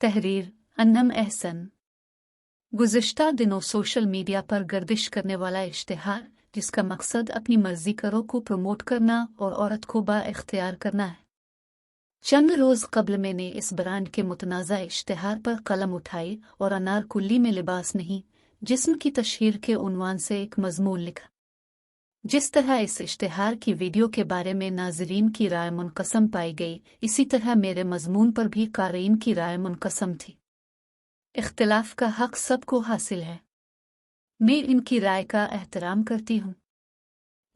तहरीर अन्नम एहसन। गुज़िश्ता दिनों social media पर गर्दिश करने वाला इश्तिहार जिसका मकसद अपनी मर्जी करो को प्रमोट करना और औरत को बाइख्तियार करना है। चंद रोज़ कबल मैंने इस ब्रांड के मुतनाज़ा इश्तिहार पर कलम उठाई और अनारकुल्ली में लिबास नहीं जिस्म की तशहीर के उन्वान से एक मज़मून लिखा। जिस तरह इस इश्तिहार की वीडियो के बारे में नाज़रीन की राय मुनक़सम पाई गई, इसी तरह मेरे मज़मून पर भी क़ारीन की राय मुनक़सम थी। इख्तिलाफ का हक़ सबको हासिल है, मैं इनकी राय का एहतराम करती हूँ।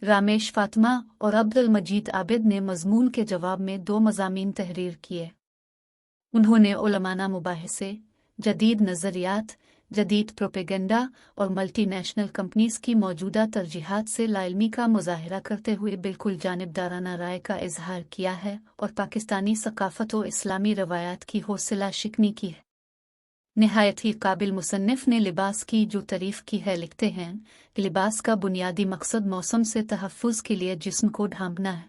रामेश फातिमा और अब्दुल मजीद आबिद ने मज़मून के जवाब में 2 मज़ामीन तहरीर किए। उन्होंने उलमाना मुबाहिसे, जदीद नज़रियात, जदीद प्रोपेगेंडा और मल्टीनेशनल कंपनीज़ की मौजूदा तरजीहात से लाइल्मी का मुज़ाहिरा करते हुए बिल्कुल जानिबदाराना राय का इजहार किया है और पाकिस्तानी सकाफ़त व इस्लामी रवायात की हौसला शिकनी की है। निहायत ही काबिल मुसन्निफ़ ने लिबास की जो तारीफ़ की है, लिखते हैं कि लिबास का बुनियादी मकसद मौसम से तहफ़्फ़ुज़ के लिए जिस्म को ढांपना है।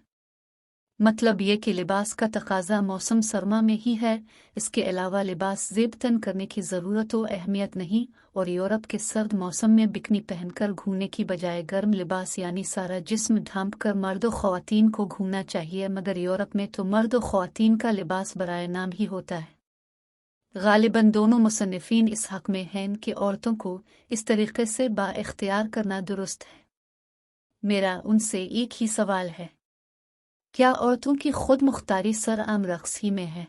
मतलब ये कि लिबास का तकाज़ा मौसम सरमा में ही है, इसके अलावा लिबास ज़ेब तन करने की ज़रूरत व अहमियत नहीं। और यूरोप के सर्द मौसम में बिकनी पहनकर घूमने की बजाय गर्म लिबास यानी सारा जिस्म ढांप कर मर्द व ख़वातीन को घूमना चाहिए, मगर यूरोप में तो मर्द व ख़वातीन का लिबास बराए नाम ही होता है। गालिबन दोनों मुसन्निफ़ीन इस हक़ में हैं कि औरतों को इस तरीक़े से बाइख्तियार करना दुरुस्त है। मेरा उनसे एक ही सवाल है, क्या औरतों की खुद मुख्तारी सरआम रक़्स ही में है?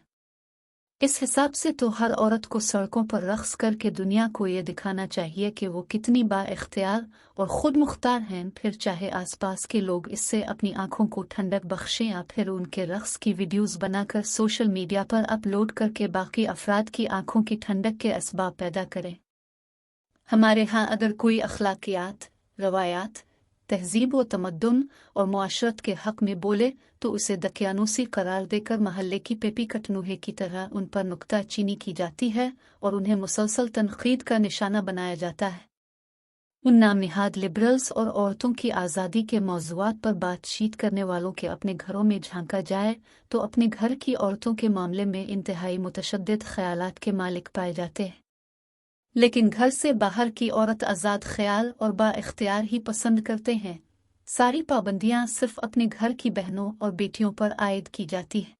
इस हिसाब से तो हर औरत को सड़कों पर रक़्स करके दुनिया को ये दिखाना चाहिए कि वो कितनी बाइख्तियार और ख़ुद मुख्तार हैं, फिर चाहे आसपास के लोग इससे अपनी आँखों को ठंडक बख्शें या फिर उनके रक़्स की वीडियोज़ बनाकर सोशल मीडिया पर अपलोड करके बाकी अफराद की आँखों की ठंडक के असबाब पैदा करें। हमारे यहाँ अगर कोई अखलाकियात, रवायात, तहज़ीब व तमद्दुन और मुआशरत के हक़ में बोले तो उसे दकियानूसी करार देकर महल्ले की पेपी कटनूहे की तरह उन पर नुक्ता चीनी की जाती है और उन्हें मुसलसल तनक़ीद का निशाना बनाया जाता है। उन नाम निहाद लिबरल्स और औरतों की आज़ादी के मौज़ूआत पर बातचीत करने वालों के अपने घरों में झांका जाए तो अपने घर की औरतों के मामले में इंतहाई मुतशद्दिद ख़यालात के मालिक पाए जाते हैं। लेकिन घर से बाहर की औरत आज़ाद ख्याल और बाइख्तियार ही पसंद करते हैं। सारी पाबंदियां सिर्फ अपने घर की बहनों और बेटियों पर आयद की जाती हैं।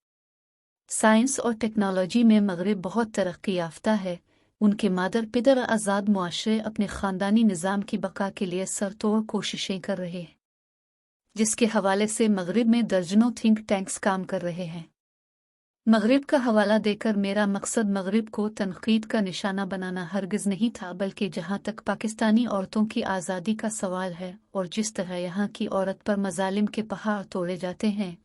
साइंस और टेक्नोलॉजी में मगरिब बहुत तरक्की याफ्ता है। उनके मादर पिदर आज़ाद मुआशरे अपने ख़ानदानी निज़ाम की बका के लिए सरतोड़ कोशिशें कर रहे हैं, जिसके हवाले से मगरिब में दर्जनों थिंक टैंक्स काम कर रहे हैं। मगरिब का हवाला देकर मेरा मकसद मगरिब को तनक़ीद का निशाना बनाना हरगिज़ नहीं था, बल्कि जहाँ तक पाकिस्तानी औरतों की आज़ादी का सवाल है और जिस तरह यहाँ की औरत पर मज़ालिम के पहाड़ तोड़े जाते हैं,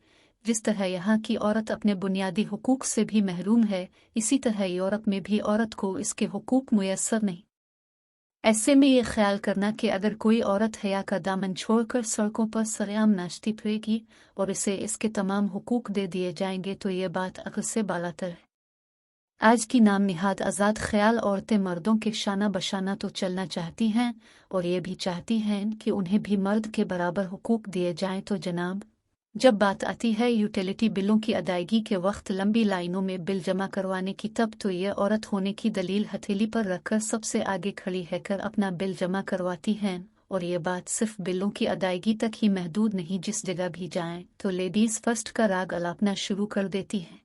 जिस तरह यहाँ की औरत अपने बुनियादी हुकूक से भी महरूम है, इसी तरह यूरोप में भी औरत को इसके हुकूक मुयस्सर नहीं। ऐसे में ये ख्याल करना कि अगर कोई औरत हया का दामन छोड़कर सड़कों पर सरेआम नाचती फिरेगी और इसे इसके तमाम हुकूक दे दिए जाएंगे तो ये बात अक्ल से बालातर है। आज की नाम निहाद आज़ाद ख्याल औरतें मर्दों के शाना बशाना तो चलना चाहती हैं और ये भी चाहती हैं कि उन्हें भी मर्द के बराबर हुकूक दिए जाएं, तो जनाब जब बात आती है यूटिलिटी बिलों की अदायगी के वक्त लंबी लाइनों में बिल जमा करवाने की, तब तो ये औरत होने की दलील हथेली पर रखकर सबसे आगे खड़ी है कर अपना बिल जमा करवाती हैं। और ये बात सिर्फ बिलों की अदायगी तक ही महदूद नहीं, जिस जगह भी जाएं तो लेडीज़ फर्स्ट का राग अलापना शुरू कर देती हैं।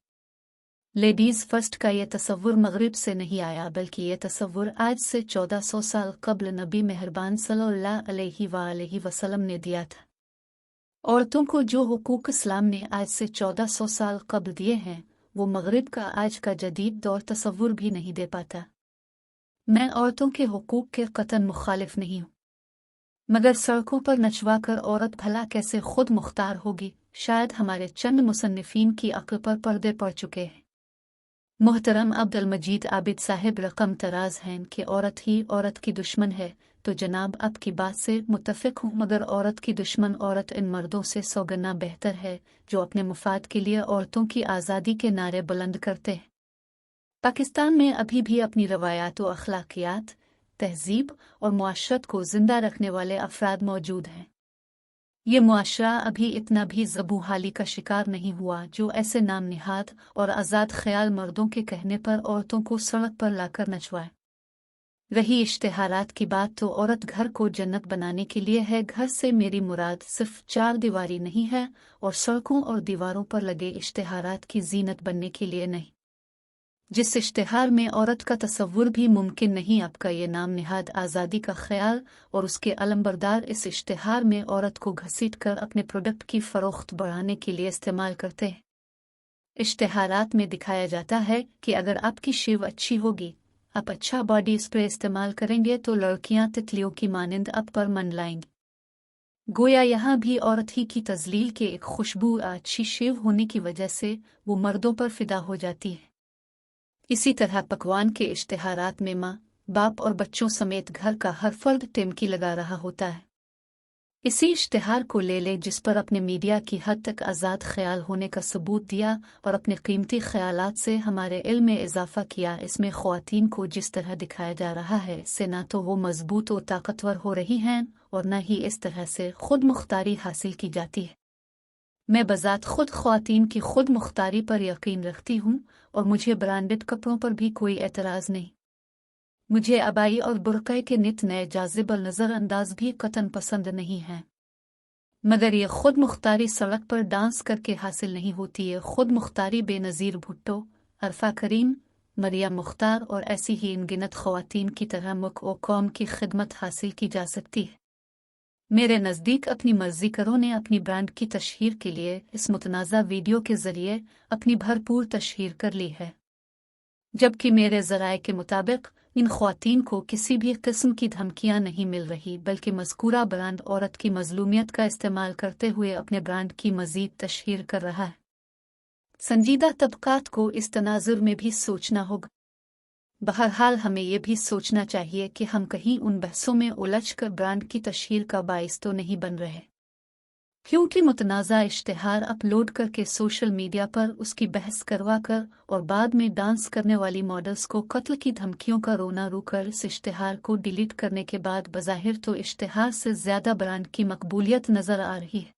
लेडीज़ फर्स्ट का ये तसव्वुर मगरिब से नहीं आया, बल्कि ये तसव्वुर आज से 1400 साल कबल नबी मेहरबान सल्लल्लाहु अलैहि वसल्लम ने दिया था। औरतों को जो हुकूक इस्लाम ने आज से 1400 साल कबल दिए हैं, वो मगरिब का आज का जदीद दौर तसव्वुर भी नहीं दे पाता। मैं औरतों के हुकूक के कतन मुखालिफ नहीं हूँ, मगर सड़कों पर नचवा कर औरत भला कैसे खुद मुख्तार होगी? शायद हमारे चंद मुसन्निफीन की अक्ल पर पर्दे पड़ चुके हैं। मोहतरम अब्दुल मजीद आबिद साहिब रकम तराज हैं कि औरत ही औरत की दुश्मन है, तो जनाब अब की बात से मुत्तफिक हूँ, मगर औरत की दुश्मन औरत इन मर्दों से 100 गुना बेहतर है जो अपने मुफाद के लिए औरतों की आज़ादी के नारे बुलंद करते हैं। पाकिस्तान में अभी भी अपनी रवायात व अखलाकियात, तहज़ीब और मुआशरत को ज़िंदा रखने वाले अफराद मौजूद हैं। ये मुआशरा अभी इतना भी ज़बूहाली का शिकार नहीं हुआ जो ऐसे नाम निहाद और आज़ाद ख्याल मर्दों के कहने पर औरतों को सड़क पर लाकर नचवाए। रही इश्तेहारात की बात तो औरत घर को जन्नत बनाने के लिए है। घर से मेरी मुराद सिर्फ चार दीवारी नहीं है और सड़कों और दीवारों पर लगे इश्तेहारात की जीनत बनने के लिए नहीं। जिस इश्तेहार में औरत का तसव्वुर भी मुमकिन नहीं, आपका ये नाम निहाद आज़ादी का ख्याल और उसके अलमबरदार इस इश्तेहार में औरत को घसीट कर अपने प्रोडक्ट की फ़रोख्त बढ़ाने के लिए इस्तेमाल करते हैं। इश्तेहारात में दिखाया जाता है कि अगर आपकी शिव अच्छी होगी, आप अच्छा बॉडी स्प्रे इस्तेमाल करेंगे तो लड़कियां तितलियों की मानिंद आप पर मन लाएंगी। गोया यहाँ भी औरत ही की तजलील के एक खुशबू अच्छी शिव होने की वजह से वो मर्दों पर फिदा हो जाती है। इसी तरह पकवान के इश्तेहारात में माँ, बाप और बच्चों समेत घर का हर फर्द टिमकी लगा रहा होता है। इसी इश्तेहार को ले ले जिस पर अपने मीडिया की हद तक आज़ाद ख्याल होने का सबूत दिया और अपने कीमती ख्यालात से हमारे इल्म में इजाफा किया। इसमें ख्वातीन को जिस तरह दिखाया जा रहा है इससे ना तो वो मजबूत और ताकतवर हो रही हैं और न ही इस तरह से खुद मुख्तारी हासिल की जाती है। मैं बज़ात खुद ख्वातीन की खुद मुख्तारी पर यकीन रखती हूँ और मुझे ब्रांडेड कपड़ों पर भी कोई एतराज़ नहीं। मुझे अबाई और बुरक़े के नित नए जाज़िबल नज़रअंदाज भी कतन पसंद नहीं है, मगर ये खुद मुख्तारी सड़क पर डांस करके हासिल नहीं होती है। खुद मुख्तारी बेनज़ीर भुट्टो, अरफा करीम, मरियम मुख्तार और ऐसी ही अनगिनत ख़वातीन की तरह मुल्क और कौम की खिदमत हासिल की जा सकती है। मेरे नज़दीक अपनी मर्ज़ी करों ने अपनी ब्रांड की तशहीर के लिए इस मुतनाज़ा वीडियो के ज़रिए अपनी भरपूर तशहीर कर ली है, जबकि मेरे ज़राए के मुताबिक इन ख्वातीन को किसी भी किस्म की धमकियां नहीं मिल रही, बल्कि मज़कूरा ब्रांड औरत की मजलूमियत का इस्तेमाल करते हुए अपने ब्रांड की मज़ीद तशहीर कर रहा है। संजीदा तबकात को इस तनाजुर में भी सोचना होगा। बहरहाल हमें यह भी सोचना चाहिए कि हम कहीं उन बहसों में उलझ कर ब्रांड की तशहीर का बाइस तो नहीं बन रहे, क्योंकि मुतनाज़ा इश्तेहार अपलोड करके सोशल मीडिया पर उसकी बहस करवा कर और बाद में डांस करने वाली मॉडल्स को कत्ल की धमकियों का रोना रूकर इस इश्तेहार को डिलीट करने के बाद बज़ाहिर तो इश्तेहार से ज़्यादा ब्रांड की मकबूलियत नज़र आ रही है।